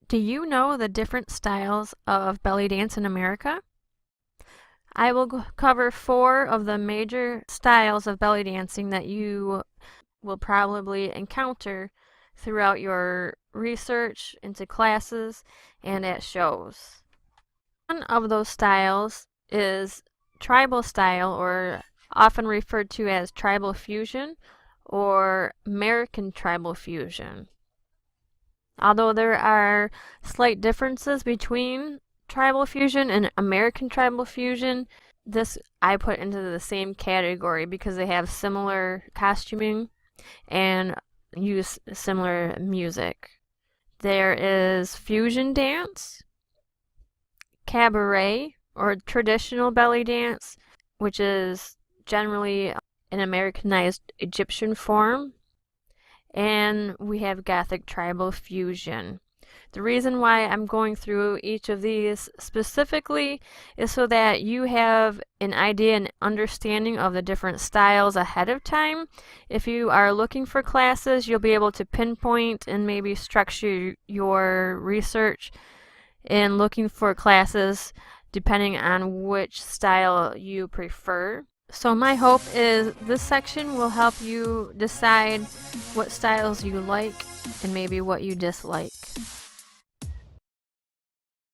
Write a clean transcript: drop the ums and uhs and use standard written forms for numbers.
Do you know the different styles of belly dance in America? I will cover 4 of the major styles of belly dancing that you will probably encounter throughout your research into classes and at shows. One of those styles is tribal style, or often referred to as tribal fusion or American tribal fusion. Although there are slight differences between tribal fusion and American tribal fusion, this I put into the same category because they have similar costuming and use similar music. There is fusion dance, cabaret, or traditional belly dance, which is generally an Americanized Egyptian form, and we have Gothic tribal fusion. The reason why I'm going through each of these specifically is so that you have an idea and understanding of the different styles ahead of time. If you are looking for classes, you'll be able to pinpoint and maybe structure your research in looking for classes depending on which style you prefer. So my hope is this section will help you decide what styles you like and maybe what you dislike.